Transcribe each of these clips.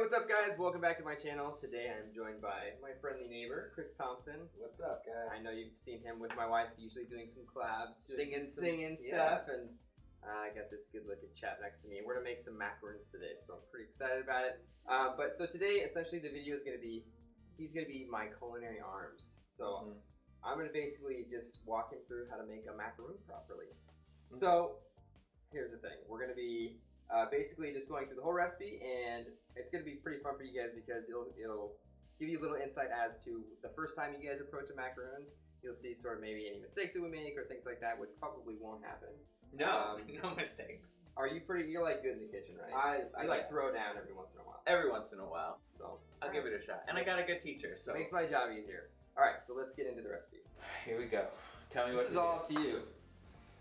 what's up guys? Welcome back to my channel. Today I'm joined by my friendly neighbor, Chris Thompson. What's up, guys? I know you've seen him with my wife, usually doing some collabs, singing yeah. stuff, and I got this good looking chap next to me. We're gonna make some macarons today, so I'm pretty excited about it. So today, essentially the video is gonna be, he's gonna be my culinary arms. So I'm gonna basically just walk him through how to make a macaroon properly. So here's the thing, we're gonna be basically just going through the whole recipe, and it's going to be pretty fun for you guys because it'll give you a little insight as to the first time you guys approach a macaroon. You'll see sort of maybe any mistakes that we make or things like that, which probably won't happen. No, no mistakes. Are you you're like good in the kitchen, right? I like throw down every once in a while. Every once in a while. So I'll give it a shot. And I got a good teacher, so. It makes my job easier. All right, so let's get into the recipe. Here we go. Tell me what to do. This is all up to you.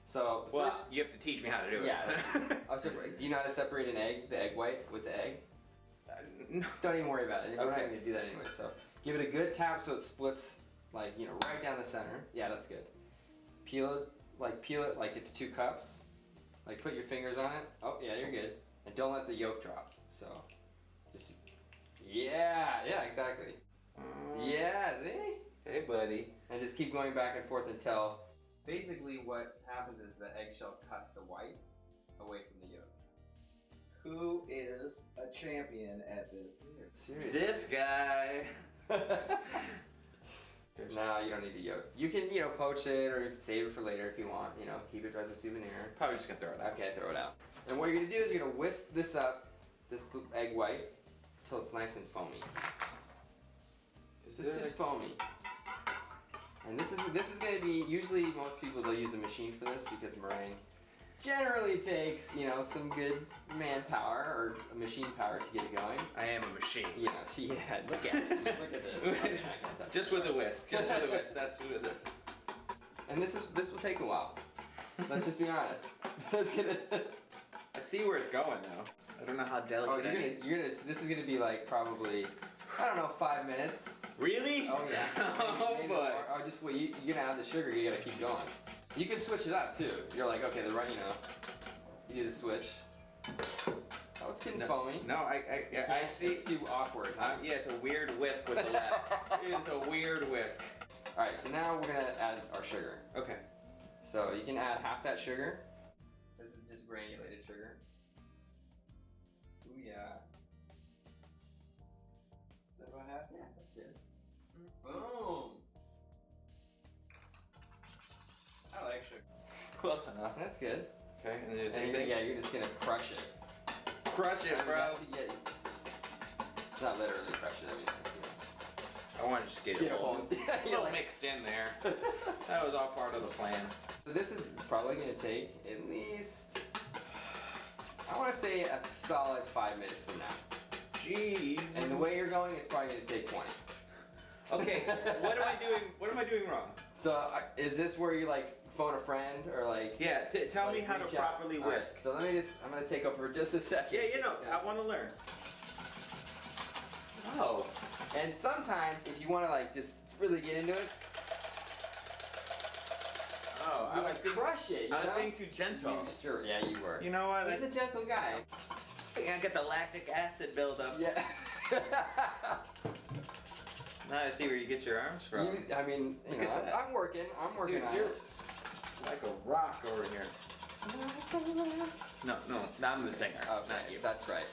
So first, you have to teach me how to do it. Yeah. Do you know how to separate an egg, the egg white, with the egg? No. Don't even worry about it. We're not Okay. going to do that anyway. So give it a good tap so it splits, like, you know, right down the center. Yeah, that's good. Peel it like it's 2 cups. Like, put your fingers on it. Oh, yeah, you're good. And don't let the yolk drop. So just, yeah, exactly. Yeah, see? Hey, buddy. And just keep going back and forth until basically what happens is the eggshell cuts the white away from the yolk. Who is a champion at this? Seriously. This guy. No, you don't need the yolk. You can, poach it or save it for later if you want. Keep it as a souvenir. Probably just gonna throw it out. Okay, throw it out. And what you're gonna do is you're gonna whisk this up, this egg white, until it's nice and foamy. This is just foamy. And this is gonna be, usually most people they'll use a machine for this because meringue generally takes, some good manpower or machine power to get it going. I am a machine. Look at it. Look at this. Okay, I can't touch Just with a whisk. Just with a whisk. That's what it is. And this will take a while. Let's just be honest. I see where it's going though. I don't know how delicate. This is gonna be like probably, I don't know, 5 minutes. Really? Oh yeah. Oh boy. Oh, just wait. You're gonna add the sugar. You gotta keep going. You can switch it up too. You're like, okay, you do the switch. Oh, it's getting foamy. No, I actually. It's too awkward. Huh? Yeah, it's a weird whisk with the left. It is a weird whisk. All right, so now we're gonna add our sugar. Okay. So you can add half that sugar. This is just granulated sugar. Ooh yeah. Is that about half? Yeah, that's good. Boom! I like sugar. Close enough. That's good. Okay, and there's And anything? yeah, you're just gonna crush it. Crush it, bro. Not literally crush it, I mean. I want to just get it all mixed in there. That was all part of the plan. So this is probably gonna take at least, I want to say a solid 5 minutes from now. Jeez. And the way you're going, it's probably gonna take 20. Okay, what am I doing? What am I doing wrong? So is this where you like phone a friend or like? Yeah, tell me how to properly whisk. Right, so I'm gonna take over for just a second. Yeah, I want to learn. Oh. And sometimes if you want to like just really get into it, I was crush it. I was being too gentle. Sure, yeah, you were. You know what? He's a gentle guy. I get the lactic acid buildup. Yeah. Now I see where you get your arms from. I'm working Dude, on you're it. like a rock over here. No, I'm the singer, not you. That's right.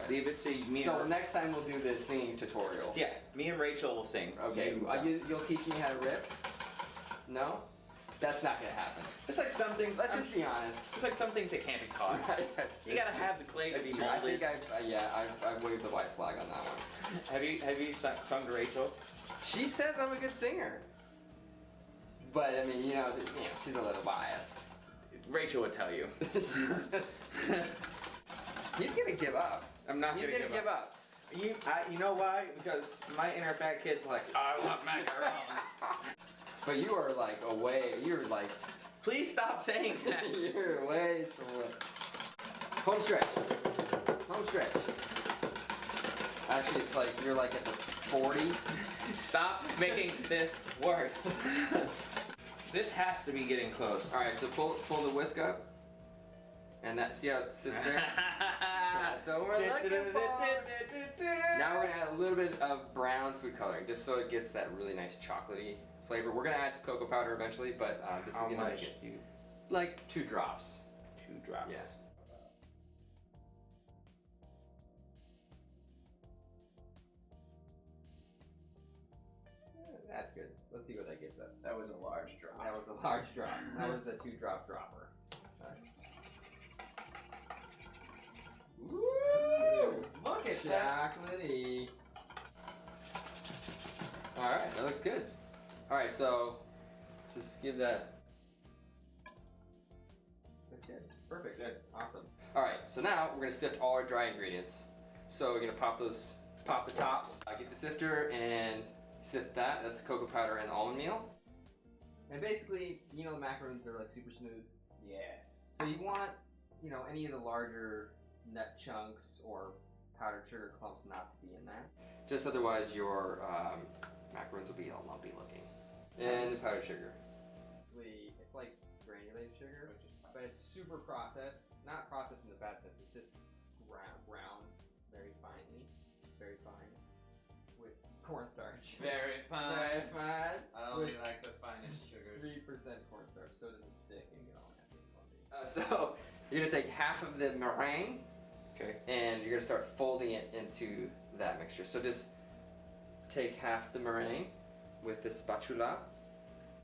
Leave it to me. So next time we'll do the singing tutorial. Yeah, me and Rachel will sing. Okay, you'll teach me how to rip? No? That's not gonna happen. There's like some things. Let's just be honest. There's like some things that can't be taught. You gotta have the clay to be molded. I think I've waved the white flag on that one. Have you sung to Rachel? She says I'm a good singer. But I mean, she's a little biased. Rachel would tell you. He's gonna give up. I'm not He's gonna give up. You know why? Because my inner fat kid's like, I want macarons. But you are like you're like. Please stop saying that. You're ways from what? Home stretch. Actually, it's like you're like at the 40. Stop making this worse. This has to be getting close. All right, so pull the whisk up. And see how it sits there? That's what we're looking for. little bit of brown food coloring, just so it gets that really nice chocolatey flavor. We're gonna add cocoa powder eventually, but this is gonna make it like 2 drops. 2 drops. Yeah. That's good. Let's see what that gets us. That was a large drop. That was a large drop. That was a 2-drop dropper. Woo! Look at that. Chocolatey. Alright, that looks good. Alright, so just give that. That's good. Perfect. Good. Awesome. Alright, so now we're gonna sift all our dry ingredients. So we're gonna pop the tops. Get the sifter and sift that. That's the cocoa powder and almond meal. And basically, you know, the macarons are like super smooth. Yes. So you want, you know, any of the larger nut chunks or powdered sugar clumps not to be in there. Just otherwise your macarons will be all lumpy looking. And the powdered sugar. It's like granulated sugar, but it's super processed. Not processed in the bad sense, it's just ground very finely. Very fine. With cornstarch. Very fine. Very fine. I only like the finest sugars. 3% cornstarch, so it doesn't stick and get all nasty and lumpy. So you're gonna take half of the meringue. Okay. And you're gonna start folding it into that mixture. So just take half the meringue with the spatula.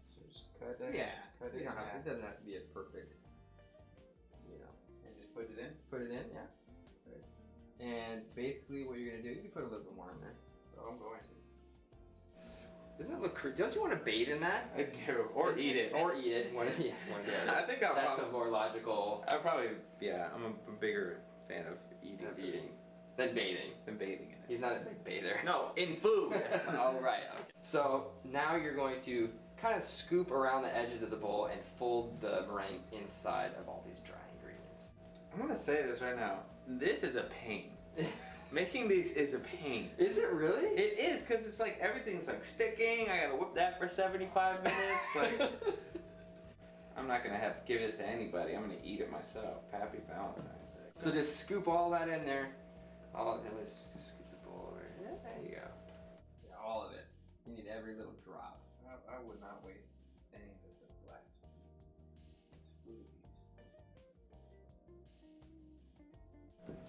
So just cut it. Yeah. Cut it. It doesn't have to be a perfect, you know. And just put it in. Put it in, yeah. Right. And basically, what you're gonna do, you can put a little bit more in there. So I'm going to. Doesn't it look creepy? Don't you want to bathe in that? I do. Or eat it. Or eat it. One of the other. I think that's a more logical. I'm a bigger fan of eating. Than bathing. Than bathing in it. He's not a big bather. No, in food. Oh, right. Okay. So now you're going to kind of scoop around the edges of the bowl and fold the meringue inside of all these dry ingredients. I'm gonna say this right now. This is a pain. Making these is a pain. Is it really? It is, because it's like everything's like sticking. I gotta whip that for 75 minutes. Like, I'm not gonna give this to anybody. I'm gonna eat it myself. Happy Valentine's Day. So just scoop all that in there. Let's scoop the bowl over here. There you go. Yeah, all of it. You need every little drop. I would not waste any of this glass. It's food.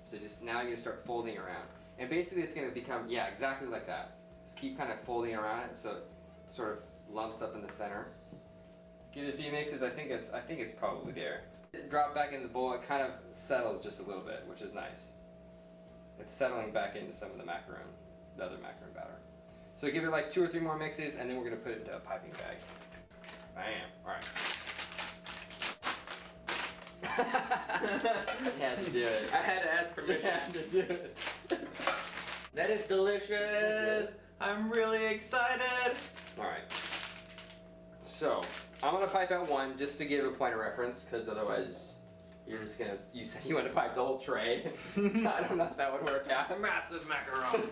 So now you're gonna start folding around. And basically it's gonna become, yeah, exactly like that. Just keep kind of folding around it so it sort of lumps up in the center. Give it a few mixes, I think it's probably there. Drop back in the bowl, it kind of settles just a little bit, which is nice. It's settling back into some of the other macaron batter. So give it like 2 or 3 more mixes, and then we're gonna put it into a piping bag. Bam, all right. You had to do it. I had to ask permission. You had to do it. That is delicious. I'm really excited. All right. So I'm gonna pipe out 1 just to give a point of reference, because otherwise you're just gonna. You said you want to pipe the whole tray. I don't know if that would work out. A massive macaron.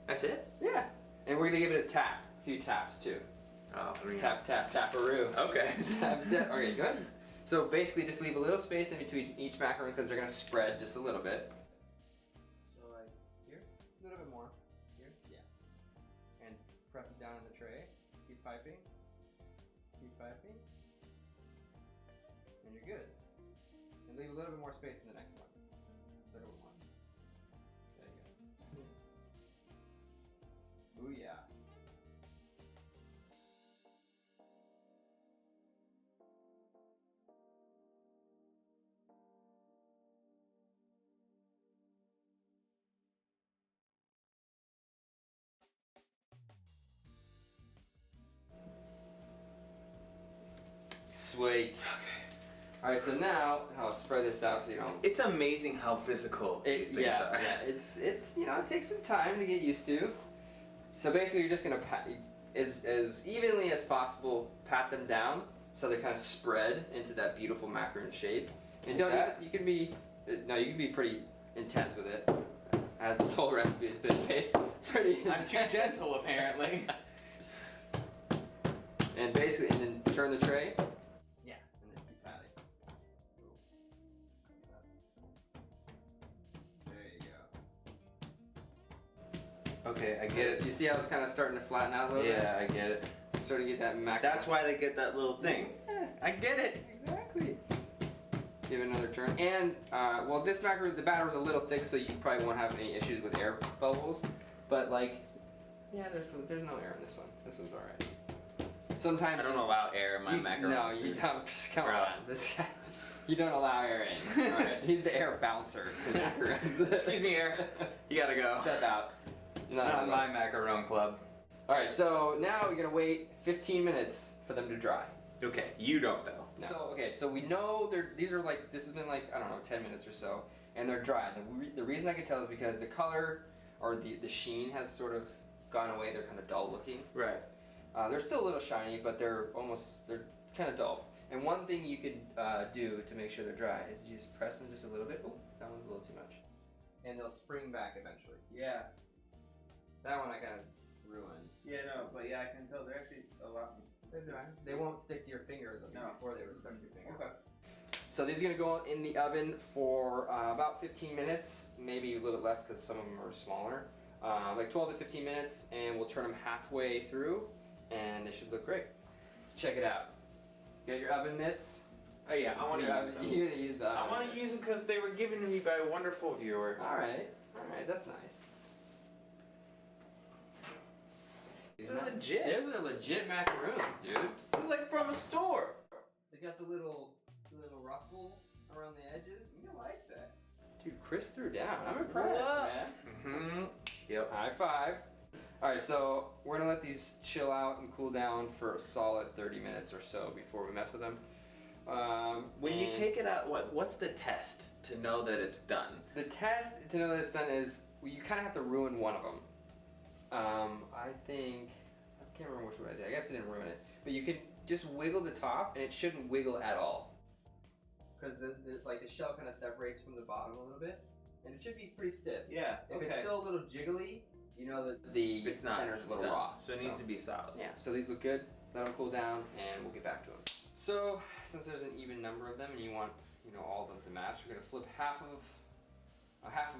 That's it? Yeah. And we're gonna give it a few taps too. Oh, Tap, tap, taparoo. Okay. Tap, tap. Okay, good. So basically just leave a little space in between each macaron because they're gonna spread just a little bit. So like here, a little bit more. Here, yeah. And press it down in the tray. Keep piping. Keep piping. And you're good. And leave a little bit more space in the next one. Little one. There you go. Ooh yeah. Sweet. Okay. Alright, so now I'll spread this out so you don't. It's amazing how physical these things are. Yeah, it's you know, it takes some time to get used to. So basically you're just gonna pat as evenly as possible, pat them down so they kind of spread into that beautiful macaron shape. And don't you can be pretty intense with it, as this whole recipe has been made pretty intense. I'm too gentle apparently. And basically, and then turn the tray. Yeah, and then keep patting. Okay, I get it. You see how it's kind of starting to flatten out a little bit? Yeah, I get it. Starting to get that macaron. That's why they get that little thing. Yeah, I get it. exactly. Give it another turn. And, well, this macaron, the batter was a little thick, so you probably won't have any issues with air bubbles. But, like, yeah, there's no air in this one. This one's alright. Sometimes I don't allow air in my macarons. No, you don't. Come on. This guy, you don't allow air in. Alright. He's the air bouncer to macarons. Excuse me, air. You gotta go. Step out. Not my macaron club. Alright, so now we're gonna wait 15 minutes for them to dry. Okay, you don't though. No. So, okay, so we know this has been like, I don't know, 10 minutes or so, and they're dry. The reason I can tell is because the color, or the sheen has sort of gone away. They're kind of dull looking. Right. They're still a little shiny, but they're kind of dull. And one thing you could do to make sure they're dry is you just press them just a little bit. Oh, that one's a little too much. And they'll spring back eventually. Yeah. That one I kind of ruined. Yeah, no, but yeah, I can tell they're actually a lot. They're dry. They won't stick to your finger though, No. before they would stick to your finger. Okay. So these are going to go in the oven for about 15 minutes, maybe a little bit less because some of them are smaller. Like 12 to 15 minutes, and we'll turn them halfway through, and they should look great. Let's check it out. You got your oven mitts? Oh yeah, I want to use them. You're going to use the oven I want to use them because they were given to me by a wonderful viewer. Alright, that's nice. These are legit. Those are legit macaroons, dude. They're like from a store. They got the little ruffle around the edges. You like that? Dude, Chris threw down. I'm impressed, What? man. Mm-hmm. Yep. High five. Alright, so we're gonna let these chill out and cool down for a solid 30 minutes or so before we mess with them. When you take it out, what's the test to know that it's done? The test to know that it's done is you kind of have to ruin one of them. I can't remember which one I did. I guess I didn't ruin it, but you could just wiggle the top, and it shouldn't wiggle at all. Because the shell kind of separates from the bottom a little bit, and it should be pretty stiff. Yeah. If okay. it's still a little jiggly, you know that the It's not center's a little done. raw. So it needs to be solid. Yeah, so these look good. Let them cool down, and we'll get back to them. So, since there's an even number of them, and you want all of them to match, we're gonna flip half of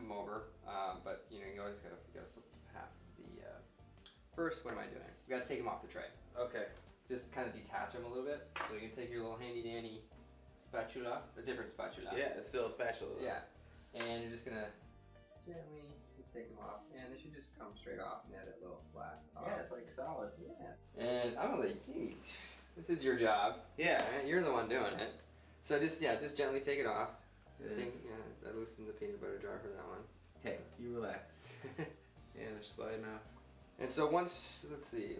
them over. But you always gotta flip half the. First, what am I doing? We gotta take them off the tray. Okay. Just kind of detach them a little bit. So you can take your little handy dandy spatula, a different spatula. Yeah, it's still a spatula. Yeah, and you're just gonna gently just take them off, and they should just come straight off and have that little flat top. Yeah, it's like solid. Yeah. And I'm gonna this is your job. Yeah. Right? You're the one doing it. So just gently take it off. Good. I loosened the peanut butter jar for that one. Hey, you relax. Yeah, they're sliding off. And so once, let's see,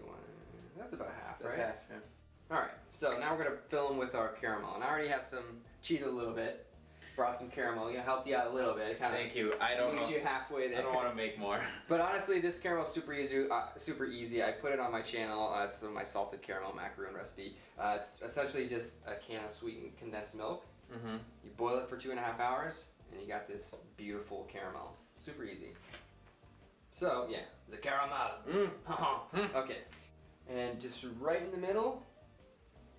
that's about half, That's right? half, yeah. Alright, so now we're going to fill them with our caramel. And I already have some cheated a little bit. Brought some caramel, helped you out a little bit. Thank you. I don't meet know. you halfway there. I don't want to make more. But honestly, this caramel is super easy. I put it on my channel. It's my salted caramel macaroon recipe. It's essentially just a can of sweetened condensed milk. Mm-hmm. You boil it for 2.5 hours, and you got this beautiful caramel. Super easy. So, yeah, the caramel. Okay. And just right in the middle,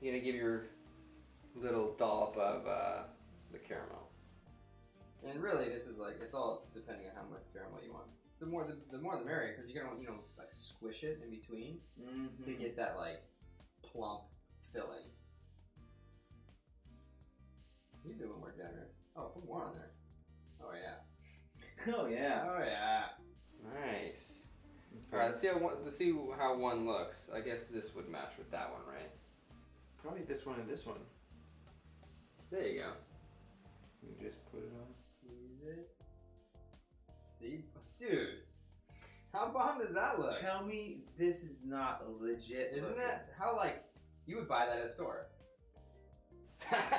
you're going to give your little dollop of the caramel. And really, this is it's all depending on how much caramel you want. The more the merrier, because you're going to want, squish it in between to get that, plump filling. You do a little more generous. Oh, put more on there. Oh, yeah. Oh yeah. Oh, yeah. Nice. Alright, let's see how one looks. I guess this would match with that one, right? Probably this one and this one. There you go. You just put it on. Squeeze it. See? Dude! How bomb does that look? Tell me this is not legit. Isn't that how, you would buy that at a store?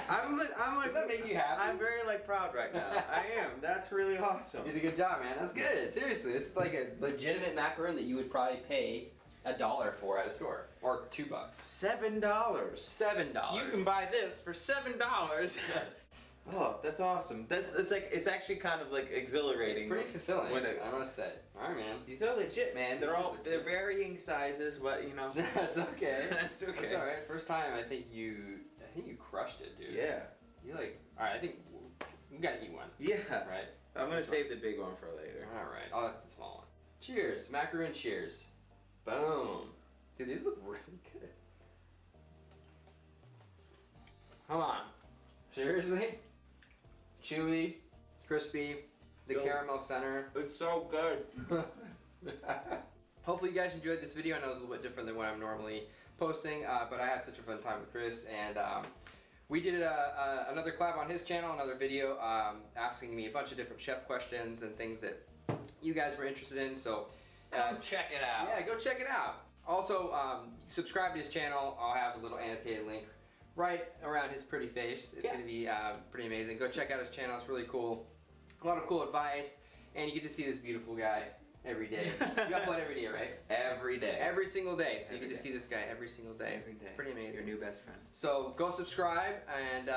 I'm Does that make you happy? I'm very proud right now. I am. That's really awesome. You did a good job, man. That's good. Seriously, this is a legitimate macaron that you would probably pay $1 for at a store, or $2. $7. $7. You can buy this for $7. Oh, that's awesome. It's actually kind of exhilarating. It's pretty fulfilling. I must say. All right, man. These are legit, man. They're varying sizes, but That's okay. That's okay. That's all right. First time, I think you crushed it, dude. Yeah. You all right? I think we gotta eat one. Yeah. Right. I'm gonna save the big one for later. All right. I'll have the small one. Cheers, macaroon cheers. Boom. Dude, these look really good. Come on. Seriously? Chewy, crispy, the caramel center. It's so good. Hopefully you guys enjoyed this video. I know it's a little bit different than what I'm normally posting, but I had such a fun time with Chris, and we did another collab on his channel, another video asking me a bunch of different chef questions and things that you guys were interested in, so check it out. yeah, go check it out. Also, subscribe to his channel. I'll have a little annotated link right around his pretty face. It's going to be pretty amazing. Go check out his channel. It's really cool. A lot of cool advice, and you get to see this beautiful guy every day. You upload every day, right? Every day. Every single day. So Every you get to day. see this guy every single day. Every day. It's pretty amazing. Your new best friend. So go subscribe, and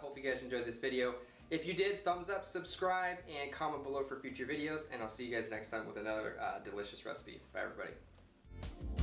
hope you guys enjoyed this video. If you did, thumbs up, subscribe, and comment below for future videos. And I'll see you guys next time with another delicious recipe. Bye, everybody.